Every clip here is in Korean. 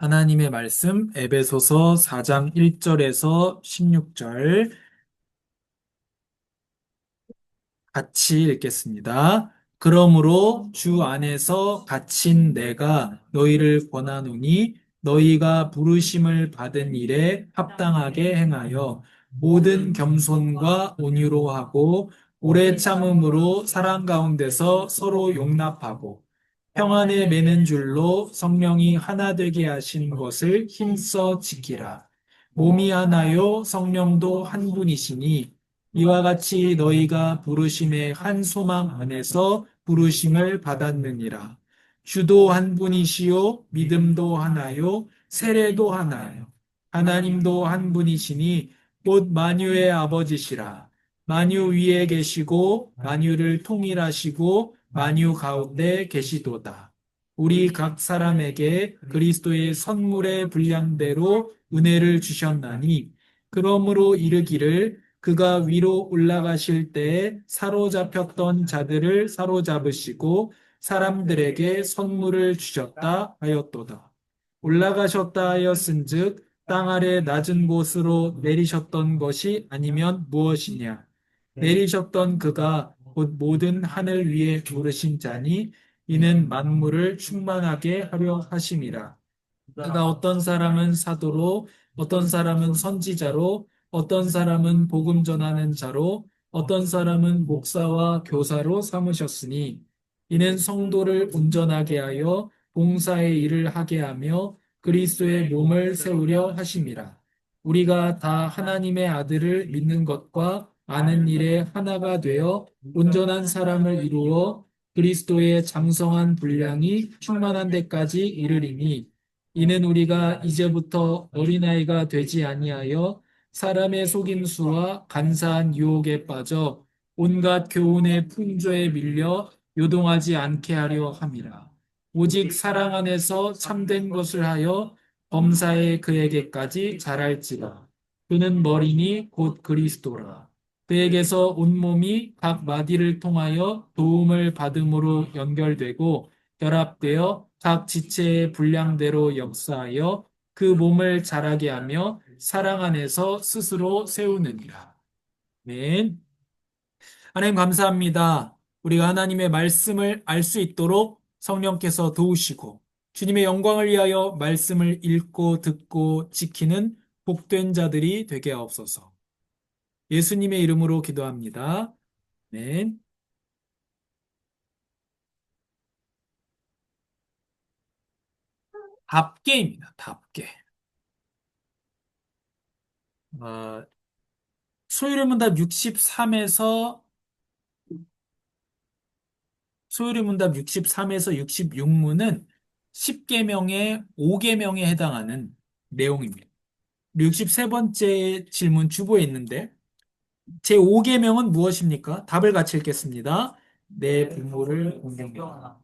하나님의 말씀 에베소서 4장 1절에서 16절 같이 읽겠습니다. 그러므로 주 안에서 갇힌 내가 너희를 권하노니 너희가 부르심을 받은 일에 합당하게 행하여 모든 겸손과 온유로 하고 오래 참음으로 사랑 가운데서 서로 용납하고 평안에 매는 줄로 성령이 하나 되게 하신 것을 힘써 지키라. 몸이 하나요 성령도 한 분이시니 이와 같이 너희가 부르심의 한 소망 안에서 부르심을 받았느니라. 주도 한 분이시요, 믿음도 하나요, 세례도 하나요. 하나님도 한 분이시니 곧 만유의 아버지시라. 만유 위에 계시고 만유를 통일하시고 만유 가운데 계시도다. 우리 각 사람에게 그리스도의 선물의 분량대로 은혜를 주셨나니 그러므로 이르기를 그가 위로 올라가실 때에 사로잡혔던 자들을 사로잡으시고 사람들에게 선물을 주셨다 하였도다. 올라가셨다 하였은즉 땅 아래 낮은 곳으로 내리셨던 것이 아니면 무엇이냐? 내리셨던 그가 곧 모든 하늘 위에 오르신 자니 이는 만물을 충만하게 하려 하심이라. 그가 어떤 사람은 사도로 어떤 사람은 선지자로 어떤 사람은 복음 전하는 자로 어떤 사람은 목사와 교사로 삼으셨으니 이는 성도를 온전하게 하여 봉사의 일을 하게 하며 그리스도의 몸을 세우려 하심이라. 우리가 다 하나님의 아들을 믿는 것과 아는 일에 하나가 되어 온전한 사람을 이루어 그리스도의 장성한 분량이 충만한 데까지 이르리니 이는 우리가 이제부터 어린아이가 되지 아니하여 사람의 속임수와 간사한 유혹에 빠져 온갖 교훈의 풍조에 밀려 요동하지 않게 하려 함이라. 오직 사랑 안에서 참된 것을 하여 범사에 그에게까지 자랄지라. 그는 머리니 곧 그리스도라. 그에게서 온몸이 각 마디를 통하여 도움을 받음으로 연결되고 결합되어 각 지체의 분량대로 역사하여 그 몸을 자라게 하며 사랑 안에서 스스로 세우느니라. 아멘. 하나님 감사합니다. 우리가 하나님의 말씀을 알 수 있도록 성령께서 도우시고 주님의 영광을 위하여 말씀을 읽고 듣고 지키는 복된 자들이 되게 하옵소서. 예수님의 이름으로 기도합니다. 아멘. 답계입니다. 답계. 어, 소유의 문답 63에서 소요리 문답 63에서 66문은 10계명의 5계명에 해당하는 내용입니다. 63번째 질문 주보에 있는데 제 5계명은 무엇입니까? 답을 같이 읽겠습니다. 내 부모를 공경하라.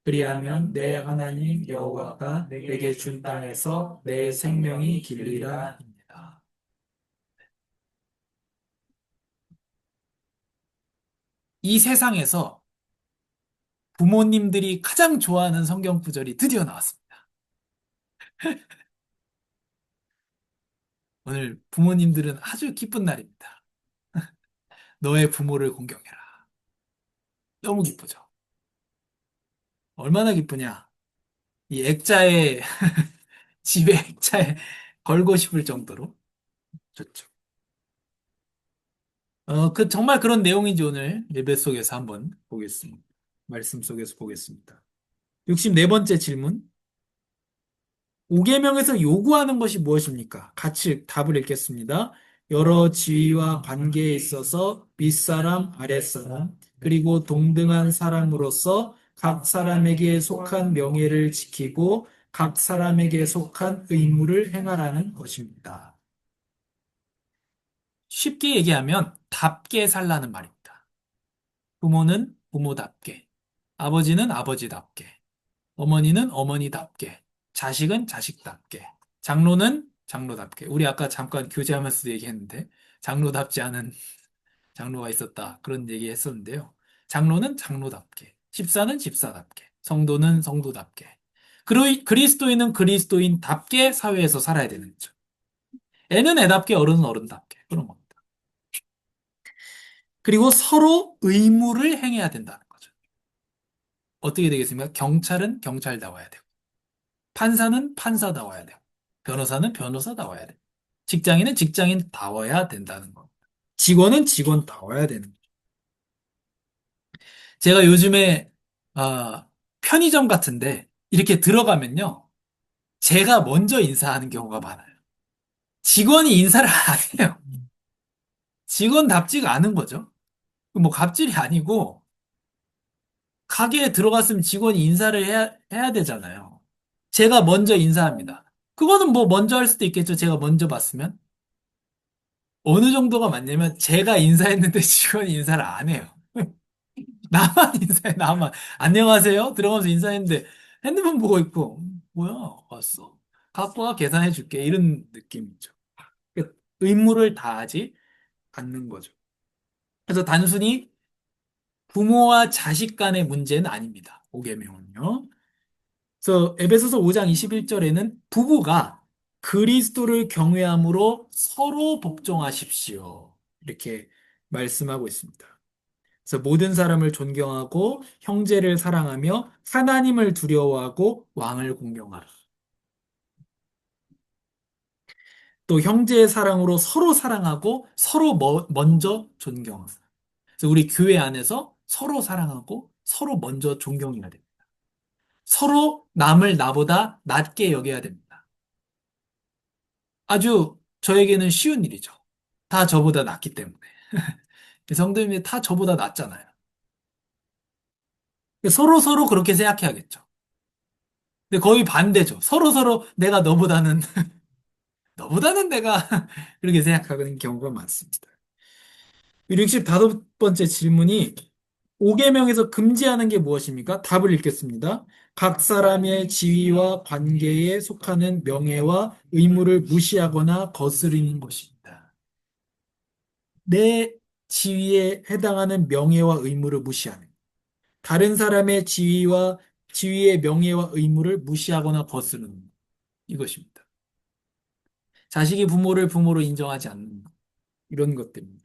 그리하면 내 하나님 여호와가 내게 준 땅에서 내 생명이 길리라입니다. 이 세상에서 부모님들이 가장 좋아하는 성경 구절이 드디어 나왔습니다. 오늘 부모님들은 아주 기쁜 날입니다. 너의 부모를 공경해라. 너무 기쁘죠? 얼마나 기쁘냐? 이 액자에, 집에 액자에 걸고 싶을 정도로 좋죠. 정말 그런 내용인지 오늘 예배 속에서 한번 보겠습니다. 말씀 속에서 보겠습니다. 64번째 질문. 5계명에서 요구하는 것이 무엇입니까? 같이 답을 읽겠습니다. 여러 지위와 관계에 있어서 윗사람, 아랫사람, 그리고 동등한 사람으로서 각 사람에게 속한 명예를 지키고 각 사람에게 속한 의무를 행하라는 것입니다. 쉽게 얘기하면 답게 살라는 말입니다. 부모는 부모답게, 아버지는 아버지답게, 어머니는 어머니답게, 자식은 자식답게, 장로는 장로답게. 우리 아까 잠깐 교제하면서도 얘기했는데, 장로답지 않은 장로가 있었다. 그런 얘기 했었는데요. 장로는 장로답게, 집사는 집사답게, 성도는 성도답게. 그리스도인은 그리스도인답게 사회에서 살아야 되는 거죠. 애는 애답게, 어른은 어른답게. 그런 겁니다. 그리고 서로 의무를 행해야 된다는 거죠. 어떻게 되겠습니까? 경찰은 경찰다워야 되고, 판사는 판사다워야 되고, 변호사는 변호사다워야 되고, 직장인은 직장인다워야 된다는 거. 직원은 직원다워야 되는 거죠. 제가 요즘에, 아, 편의점 같은데, 이렇게 들어가면요, 제가 먼저 인사하는 경우가 많아요. 직원이 인사를 안 해요. 직원답지가 않은 거죠. 뭐 갑질이 아니고, 가게에 들어갔으면 직원이 인사를 해야 되잖아요. 제가 먼저 인사합니다. 그거는 뭐 먼저 할 수도 있겠죠. 제가 먼저 봤으면. 어느 정도가 맞냐면 제가 인사했는데 직원이 인사를 안 해요. 나만 인사해, 나만. 안녕하세요. 들어가면서 인사했는데 핸드폰 보고 있고, 뭐야, 왔어. 갖고 와, 계산해 줄게. 이런 느낌이죠. 그러니까 의무를 다하지 않는 거죠. 그래서 단순히 부모와 자식 간의 문제는 아닙니다. 5계명은요. 그래서 에베소서 5장 21절에는 부부가 그리스도를 경외함으로 서로 복종하십시오. 이렇게 말씀하고 있습니다. 그래서 모든 사람을 존경하고 형제를 사랑하며 하나님을 두려워하고 왕을 공경하라. 또 형제의 사랑으로 서로 사랑하고 서로 먼저 존경하라. 그래서 우리 교회 안에서 서로 사랑하고 서로 먼저 존경해야 됩니다. 서로 남을 나보다 낮게 여겨야 됩니다. 아주 저에게는 쉬운 일이죠. 다 저보다 낫기 때문에. 성도님이 다 저보다 낫잖아요. 서로 서로 그렇게 생각해야겠죠. 근데 거의 반대죠. 서로 서로 내가 너보다는 내가 그렇게 생각하는 경우가 많습니다. 65번째 질문이 5계명에서 금지하는 게 무엇입니까? 답을 읽겠습니다. 각 사람의 지위와 관계에 속하는 명예와 의무를 무시하거나 거스르는 것입니다. 내 지위에 해당하는 명예와 의무를 무시하는, 다른 사람의 지위의 명예와 의무를 무시하거나 거스르는 이것입니다. 자식이 부모를 부모로 인정하지 않는 이런 것들입니다.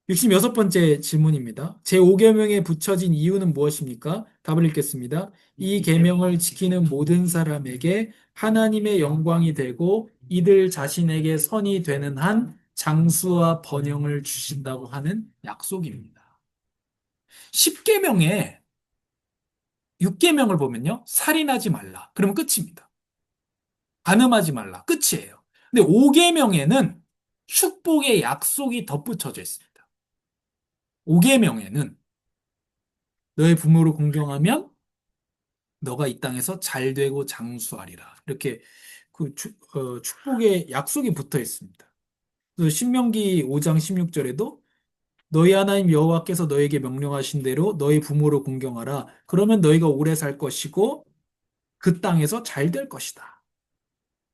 66번째 질문입니다. 제5계명에 붙여진 이유는 무엇입니까? 답을 읽겠습니다. 이 계명을 지키는 모든 사람에게 하나님의 영광이 되고 이들 자신에게 선이 되는 한 장수와 번영을 주신다고 하는 약속입니다. 10계명에 6계명을 보면요. 살인하지 말라. 그러면 끝입니다. 간음하지 말라. 끝이에요. 근데 5계명에는 축복의 약속이 덧붙여져 있습니다. 5계명에는 너의 부모를 공경하면 너가 이 땅에서 잘 되고 장수하리라. 이렇게 축복의 약속이 붙어 있습니다. 그래서 신명기 5장 16절에도 너희 하나님 여호와께서 너에게 명령하신 대로 너희 부모를 공경하라. 그러면 너희가 오래 살 것이고 그 땅에서 잘 될 것이다.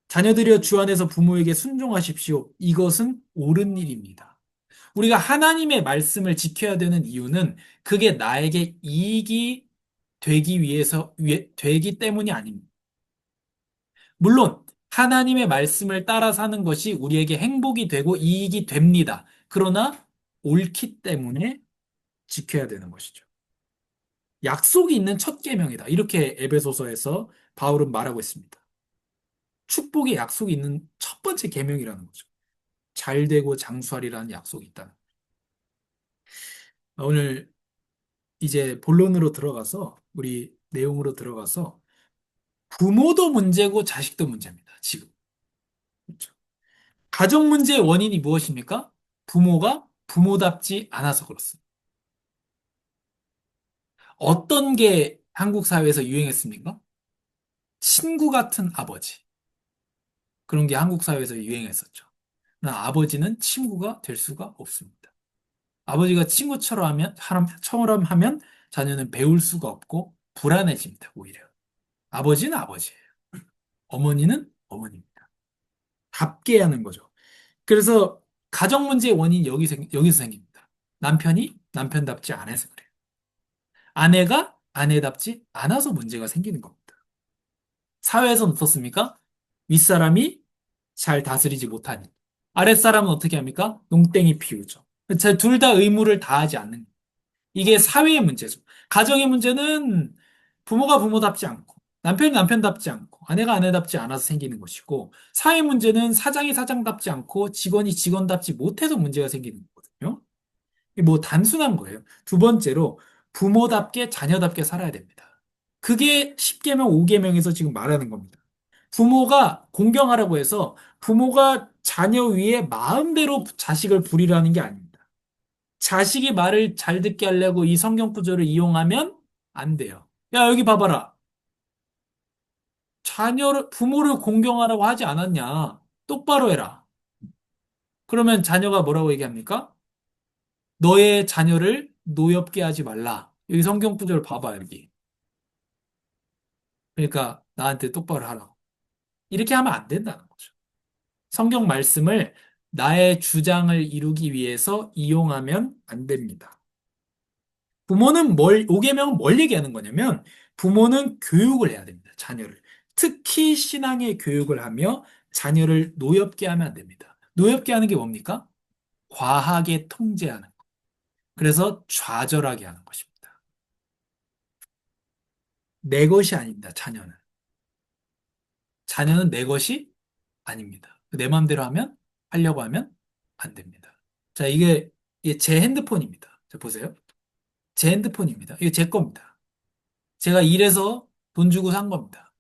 자녀들이여 주 안에서 부모에게 순종하십시오. 이것은 옳은 일입니다. 우리가 하나님의 말씀을 지켜야 되는 이유는 그게 나에게 이익이 되기 때문이 아닙니다. 물론, 하나님의 말씀을 따라 사는 것이 우리에게 행복이 되고 이익이 됩니다. 그러나, 옳기 때문에 지켜야 되는 것이죠. 약속이 있는 첫 계명이다. 이렇게 에베소서에서 바울은 말하고 있습니다. 축복의 약속이 있는 첫 번째 계명이라는 거죠. 잘 되고 장수하리라는 약속이 있다. 오늘 이제 본론으로 들어가서 우리 내용으로 들어가서 부모도 문제고 자식도 문제입니다. 지금. 그렇죠. 가정 문제의 원인이 무엇입니까? 부모가 부모답지 않아서 그렇습니다. 어떤 게 한국 사회에서 유행했습니까? 친구 같은 아버지. 그런 게 한국 사회에서 유행했었죠. 그러나 아버지는 친구가 될 수가 없습니다. 아버지가 처럼 하면 자녀는 배울 수가 없고 불안해집니다, 오히려. 아버지는 아버지예요. 어머니는 어머니입니다. 답게 하는 거죠. 그래서 가정 문제의 원인이 여기서 생깁니다. 남편이 남편답지 않아서 그래요. 아내가 아내답지 않아서 문제가 생기는 겁니다. 사회에서는 어떻습니까? 윗사람이 잘 다스리지 못하니. 아랫사람은 어떻게 합니까? 농땡이 피우죠. 둘 다 의무를 다하지 않는 거예요. 이게 사회의 문제죠. 가정의 문제는 부모가 부모답지 않고, 남편이 남편답지 않고, 아내가 아내답지 않아서 생기는 것이고, 사회 문제는 사장이 사장답지 않고, 직원이 직원답지 못해서 문제가 생기는 거거든요. 이게 뭐 단순한 거예요. 두 번째로, 부모답게 자녀답게 살아야 됩니다. 그게 10계명, 5계명에서 지금 말하는 겁니다. 부모가 공경하라고 해서 부모가 자녀 위에 마음대로 자식을 부리라는 게 아닙니다. 자식이 말을 잘 듣게 하려고 이 성경 구절을 이용하면 안 돼요. 야, 여기 봐봐라. 부모를 공경하라고 하지 않았냐? 똑바로 해라. 그러면 자녀가 뭐라고 얘기합니까? 너의 자녀를 노엽게 하지 말라. 여기 성경 구절 봐봐, 여기. 그러니까 나한테 똑바로 하라고. 이렇게 하면 안 된다는 거죠. 성경 말씀을 나의 주장을 이루기 위해서 이용하면 안 됩니다. 부모는 5계명은 뭘 얘기하는 거냐면, 부모는 교육을 해야 됩니다, 자녀를. 특히 신앙의 교육을 하며 자녀를 노엽게 하면 안 됩니다. 노엽게 하는 게 뭡니까? 과하게 통제하는 것. 그래서 좌절하게 하는 것입니다. 내 것이 아닙니다, 자녀는. 자녀는 내 것이 아닙니다. 내 마음대로 하려고 하면 안 됩니다. 자, 이게 제 핸드폰입니다. 자, 보세요. 제 핸드폰입니다. 이게 제 겁니다. 제가 일해서 돈 주고 산 겁니다.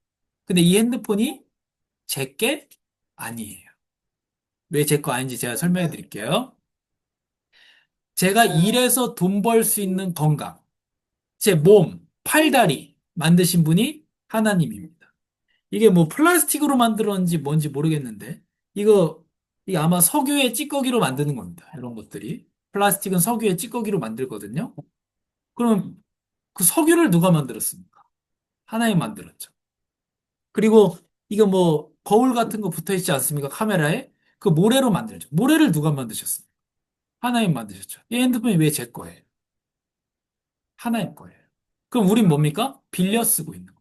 근데 이 핸드폰이 제 게 아니에요. 왜 제 거 아닌지 제가 설명해 드릴게요. 제가 일해서 돈 벌 수 있는 건강, 제 몸, 팔다리 만드신 분이 하나님입니다. 이게 뭐 플라스틱으로 만들었는지 뭔지 모르겠는데, 이게 아마 석유의 찌꺼기로 만드는 겁니다. 이런 것들이. 플라스틱은 석유의 찌꺼기로 만들거든요. 그럼 그 석유를 누가 만들었습니까? 하나님 만들었죠. 그리고 이거 뭐 거울 같은 거 붙어 있지 않습니까? 카메라에. 그 모래로 만들죠. 모래를 누가 만드셨습니까? 하나님 만드셨죠. 이 핸드폰이 왜 제 거예요? 하나님 거예요. 그럼 우린 뭡니까? 빌려 쓰고 있는 거.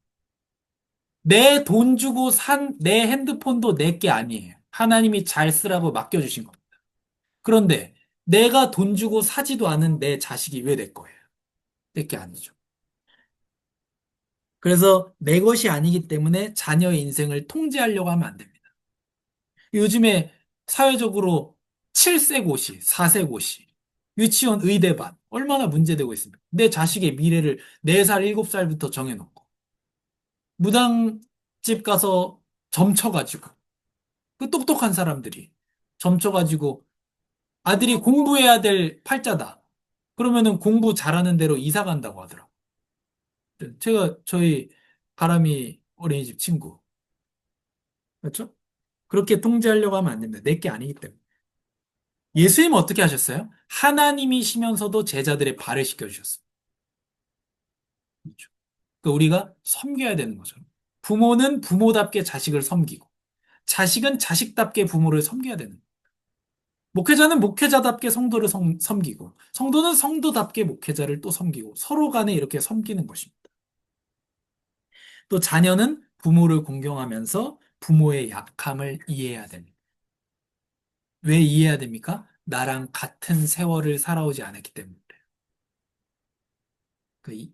내 돈 주고 산 내 핸드폰도 내 게 아니에요. 하나님이 잘 쓰라고 맡겨주신 겁니다. 그런데 내가 돈 주고 사지도 않은 내 자식이 왜 내 거예요? 내 게 아니죠. 그래서 내 것이 아니기 때문에 자녀의 인생을 통제하려고 하면 안 됩니다. 요즘에 사회적으로 7세 고시, 4세 고시, 유치원 의대반 얼마나 문제되고 있습니까? 내 자식의 미래를 4살, 7살부터 정해놓고 무당집 가서 점쳐가지고 그 똑똑한 사람들이 점쳐가지고 아들이 공부해야 될 팔자다. 그러면은 공부 잘하는 대로 이사 간다고 하더라고. 제가 저희 바람이 어린이집 친구. 그렇죠? 그렇게 통제하려고 하면 안 됩니다. 내 게 아니기 때문에. 예수님은 어떻게 하셨어요? 하나님이시면서도 제자들의 발을 씻겨주셨습니다. 그렇죠. 그러니까 우리가 섬겨야 되는 거죠. 부모는 부모답게 자식을 섬기고, 자식은 자식답게 부모를 섬겨야 되는 거예요. 목회자는 목회자답게 성도를 섬기고, 성도는 성도답게 목회자를 또 섬기고, 서로 간에 이렇게 섬기는 것입니다. 또 자녀는 부모를 공경하면서 부모의 약함을 이해해야 됩니다. 왜 이해해야 됩니까? 나랑 같은 세월을 살아오지 않았기 때문에. 그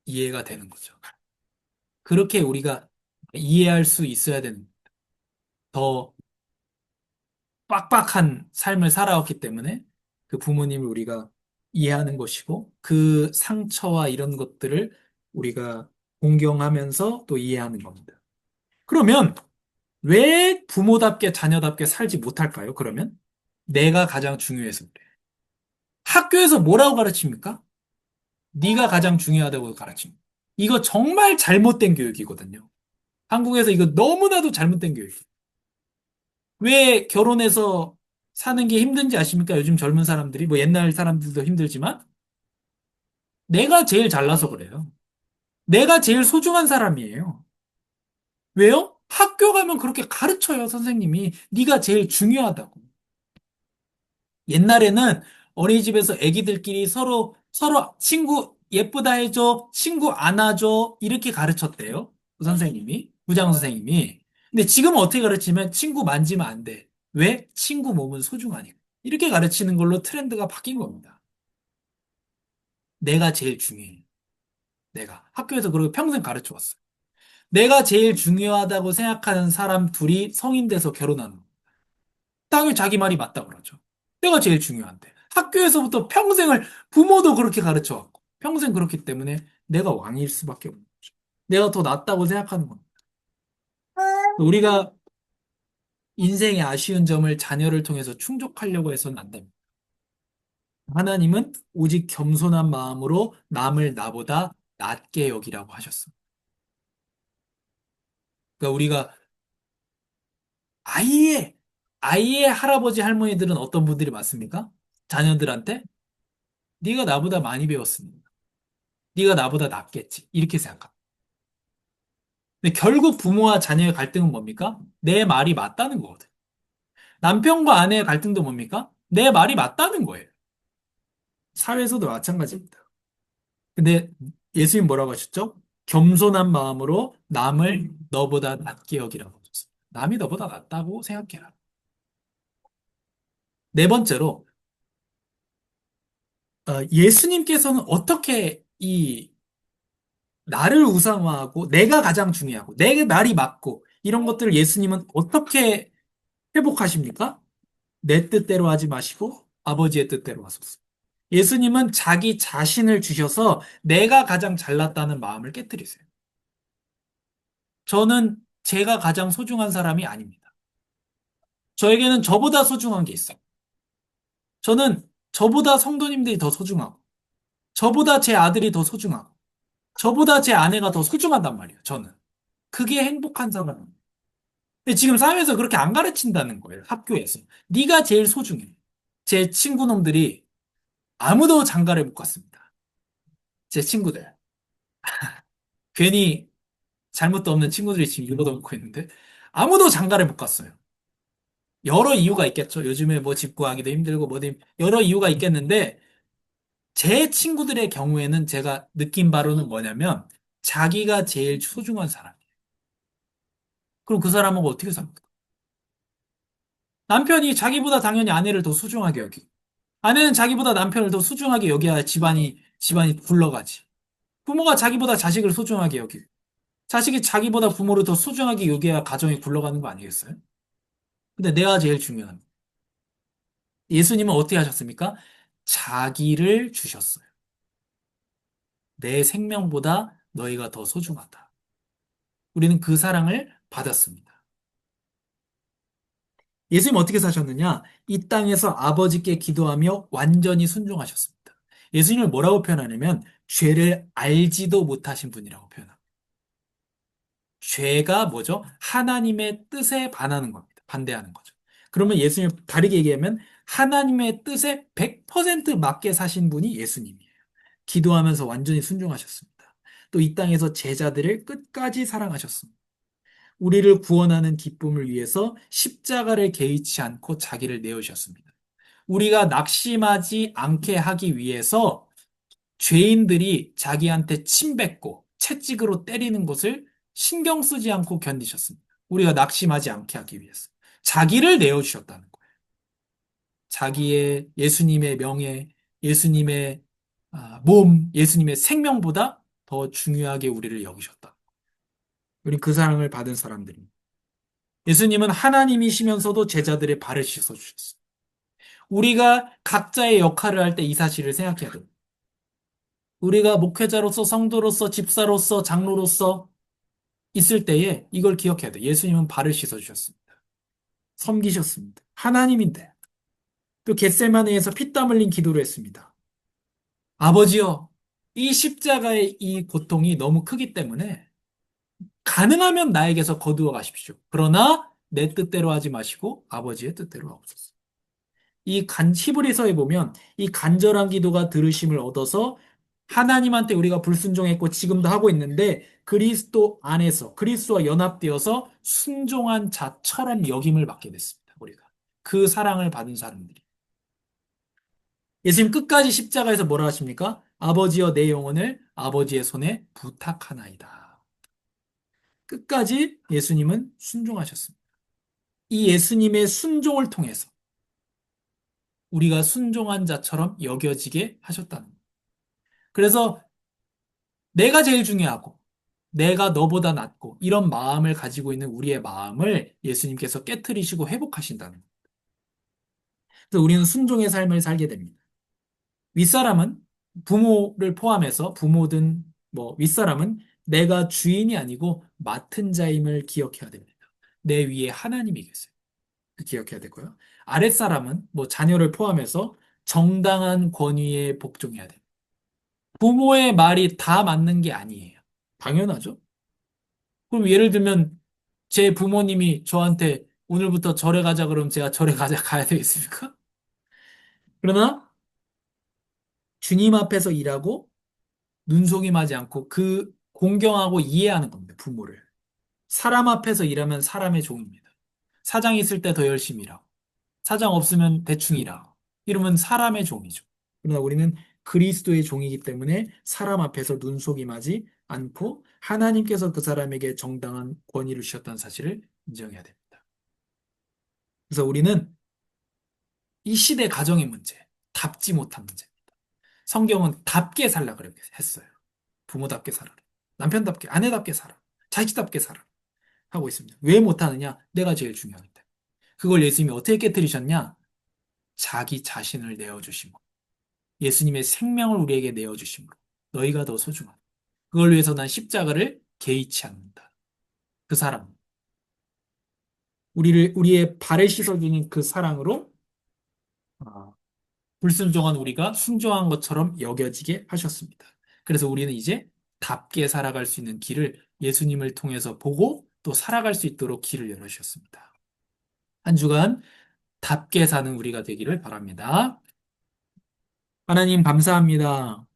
이해가 되는 거죠. 그렇게 우리가 이해할 수 있어야 되는 더 빡빡한 삶을 살아왔기 때문에 그 부모님을 우리가 이해하는 것이고 그 상처와 이런 것들을 우리가 공경하면서 또 이해하는 겁니다. 그러면 왜 부모답게 자녀답게 살지 못할까요? 그러면 내가 가장 중요해서 그래. 학교에서 뭐라고 가르칩니까? 네가 가장 중요하다고 가르칩니다. 이거 정말 잘못된 교육이거든요. 한국에서 이거 너무나도 잘못된 교육이에요. 왜 결혼해서 사는 게 힘든지 아십니까? 요즘 젊은 사람들이, 뭐 옛날 사람들도 힘들지만, 내가 제일 잘나서 그래요. 내가 제일 소중한 사람이에요. 왜요? 학교 가면 그렇게 가르쳐요, 선생님이. 네가 제일 중요하다고. 옛날에는 어린이집에서 애기들끼리 서로 친구 예쁘다 해줘, 친구 안아줘, 이렇게 가르쳤대요, 그 선생님이. 부장 선생님이. 근데 지금은 어떻게 가르치면 친구 만지면 안 돼. 왜? 친구 몸은 소중하니까. 이렇게 가르치는 걸로 트렌드가 바뀐 겁니다. 내가 제일 중요해. 내가. 학교에서 그렇게 평생 가르쳐 왔어. 내가 제일 중요하다고 생각하는 사람 둘이 성인 돼서 결혼하는 거. 당연히 자기 말이 맞다 그러죠. 내가 제일 중요한데. 학교에서부터 평생을 부모도 그렇게 가르쳐 왔고. 평생 그렇기 때문에 내가 왕일 수밖에 없는 거죠. 내가 더 낫다고 생각하는 겁니다. 우리가 인생의 아쉬운 점을 자녀를 통해서 충족하려고 해서는 안 됩니다. 하나님은 오직 겸손한 마음으로 남을 나보다 낫게 여기라고 하셨습니다. 그러니까 우리가 아예, 아예 할아버지 할머니들은 어떤 분들이 많습니까? 자녀들한테 네가 나보다 많이 배웠으니 네가 나보다 낫겠지. 이렇게 생각합니다. 근데 결국 부모와 자녀의 갈등은 뭡니까? 내 말이 맞다는 거거든. 남편과 아내의 갈등도 뭡니까? 내 말이 맞다는 거예요. 사회에서도 마찬가지입니다. 근데 예수님 뭐라고 하셨죠? 겸손한 마음으로 남을 너보다 낫게 여기라고 하셨어요. 남이 너보다 낫다고 생각해라. 네 번째로, 예수님께서는 어떻게 이 나를 우상화하고 내가 가장 중요하고 내 말이 맞고 이런 것들을 예수님은 어떻게 회복하십니까? 내 뜻대로 하지 마시고 아버지의 뜻대로 하소서. 예수님은 자기 자신을 주셔서 내가 가장 잘났다는 마음을 깨뜨리세요. 저는 제가 가장 소중한 사람이 아닙니다. 저에게는 저보다 소중한 게 있어요. 저는 저보다 성도님들이 더 소중하고, 저보다 제 아들이 더 소중하고, 저보다 제 아내가 더 소중하단 말이에요, 저는. 그게 행복한 사람입니다. 근데 지금 사회에서 그렇게 안 가르친다는 거예요, 학교에서. 네가 제일 소중해. 제 친구놈들이 아무도 장가를 못 갔습니다. 제 친구들. 괜히 잘못도 없는 친구들이 지금 이러다 고 있는데, 아무도 장가를 못 갔어요. 여러 이유가 있겠죠. 요즘에 뭐 집 구하기도 힘들고 여러 이유가 있겠는데 제 친구들의 경우에는 제가 느낀 바로는 뭐냐면 자기가 제일 소중한 사람이에요. 그럼 그 사람하고 어떻게 삽니까? 남편이 자기보다 당연히 아내를 더 소중하게 여기고 아내는 자기보다 남편을 더 소중하게 여겨야 집안이 굴러가지. 부모가 자기보다 자식을 소중하게 여기고 자식이 자기보다 부모를 더 소중하게 여겨야 가정이 굴러가는 거 아니겠어요? 근데 내가 제일 중요한 예수님은 어떻게 하셨습니까? 자기를 주셨어요. 내 생명보다 너희가 더 소중하다. 우리는 그 사랑을 받았습니다. 예수님 어떻게 사셨느냐? 이 땅에서 아버지께 기도하며 완전히 순종하셨습니다. 예수님을 뭐라고 표현하냐면 죄를 알지도 못하신 분이라고 표현합니다. 죄가 뭐죠? 하나님의 뜻에 반하는 겁니다. 반대하는 거죠. 그러면 예수님 다르게 얘기하면 하나님의 뜻에 100% 맞게 사신 분이 예수님이에요. 기도하면서 완전히 순종하셨습니다. 또 이 땅에서 제자들을 끝까지 사랑하셨습니다. 우리를 구원하는 기쁨을 위해서 십자가를 개의치 않고 자기를 내어주셨습니다. 우리가 낙심하지 않게 하기 위해서 죄인들이 자기한테 침뱉고 채찍으로 때리는 것을 신경 쓰지 않고 견디셨습니다. 우리가 낙심하지 않게 하기 위해서. 자기를 내어주셨다는 거예요. 자기의 예수님의 명예, 예수님의 몸, 예수님의 생명보다 더 중요하게 우리를 여기셨다. 우리 그 사랑을 받은 사람들입니다. 예수님은 하나님이시면서도 제자들의 발을 씻어주셨어요. 우리가 각자의 역할을 할 때 이 사실을 생각해야 됩니다. 우리가 목회자로서, 성도로서, 집사로서, 장로로서 있을 때에 이걸 기억해야 돼. 예수님은 발을 씻어주셨습니다. 섬기셨습니다. 하나님인데. 또 겟세마네에서 피땀 흘린 기도를 했습니다. 아버지여, 이 십자가의 이 고통이 너무 크기 때문에 가능하면 나에게서 거두어 가십시오. 그러나 내 뜻대로 하지 마시고 아버지의 뜻대로 하옵소서. 히브리서에 보면 이 간절한 기도가 들으심을 얻어서 하나님한테 우리가 불순종했고 지금도 하고 있는데 그리스도 안에서 그리스도와 연합되어서 순종한 자처럼 여김을 받게 됐습니다. 우리가 그 사랑을 받은 사람들이 예수님 끝까지 십자가에서 뭐라 하십니까? 아버지여 내 영혼을 아버지의 손에 부탁하나이다. 끝까지 예수님은 순종하셨습니다. 이 예수님의 순종을 통해서 우리가 순종한 자처럼 여겨지게 하셨다는 거예요. 그래서 내가 제일 중요하고 내가 너보다 낫고 이런 마음을 가지고 있는 우리의 마음을 예수님께서 깨트리시고 회복하신다는 거예요. 그래서 우리는 순종의 삶을 살게 됩니다. 윗사람은 부모를 포함해서 부모든 뭐 윗사람은 내가 주인이 아니고 맡은 자임을 기억해야 됩니다. 내 위에 하나님이 계세요. 기억해야 되고요. 아랫사람은 뭐 자녀를 포함해서 정당한 권위에 복종해야 돼요. 부모의 말이 다 맞는 게 아니에요. 당연하죠. 그럼 예를 들면 제 부모님이 저한테 오늘부터 절에 가자 그러면 제가 절에 가자 가야 되겠습니까? 그러나 주님 앞에서 일하고 눈속임하지 않고 그 공경하고 이해하는 겁니다. 부모를. 사람 앞에서 일하면 사람의 종입니다. 사장 있을 때 더 열심히 일하고 사장 없으면 대충 일하고 이러면 사람의 종이죠. 그러나 우리는 그리스도의 종이기 때문에 사람 앞에서 눈속임하지 않고 하나님께서 그 사람에게 정당한 권위를 주셨다는 사실을 인정해야 됩니다. 그래서 우리는 이 시대 가정의 문제, 답지 못한 문제입니다. 성경은 답게 살라 그렇게 했어요. 부모답게 살아라. 남편답게, 아내답게 살아. 자식답게 살아. 하고 있습니다. 왜 못하느냐? 내가 제일 중요하기 때문에. 그걸 예수님이 어떻게 깨뜨리셨냐? 자기 자신을 내어주심으로. 예수님의 생명을 우리에게 내어주심으로. 너희가 더 소중하다. 그걸 위해서 난 십자가를 개의치 않는다. 그 사랑. 우리의 발을 씻어주는 그 사랑으로 아, 불순종한 우리가 순종한 것처럼 여겨지게 하셨습니다. 그래서 우리는 이제 답게 살아갈 수 있는 길을 예수님을 통해서 보고 또 살아갈 수 있도록 길을 열어주셨습니다. 한 주간 답게 사는 우리가 되기를 바랍니다. 하나님 감사합니다.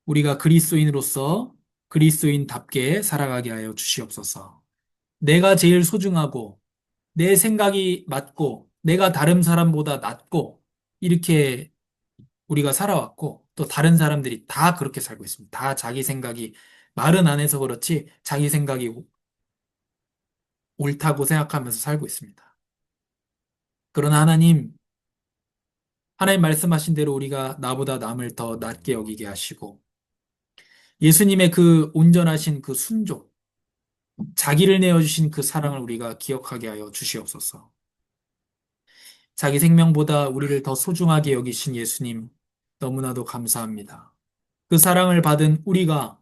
우리가 그리스도인으로서 그리스도인답게 살아가게 하여 주시옵소서. 내가 제일 소중하고 내 생각이 맞고 내가 다른 사람보다 낫고 이렇게 우리가 살아왔고 또 다른 사람들이 다 그렇게 살고 있습니다. 다 자기 생각이 말은 안 해서 그렇지 자기 생각이 옳다고 생각하면서 살고 있습니다. 그러나 하나님 말씀하신 대로 우리가 나보다 남을 더 낫게 여기게 하시고 예수님의 그 온전하신 그 순종, 자기를 내어주신 그 사랑을 우리가 기억하게 하여 주시옵소서. 자기 생명보다 우리를 더 소중하게 여기신 예수님, 너무나도 감사합니다. 그 사랑을 받은 우리가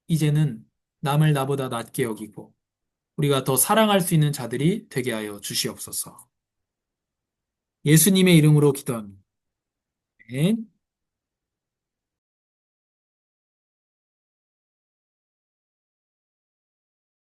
이제는 남을 나보다 낫게 여기고 우리가 더 사랑할 수 있는 자들이 되게 하여 주시옵소서. 예수님의 이름으로 기도합니다. 네.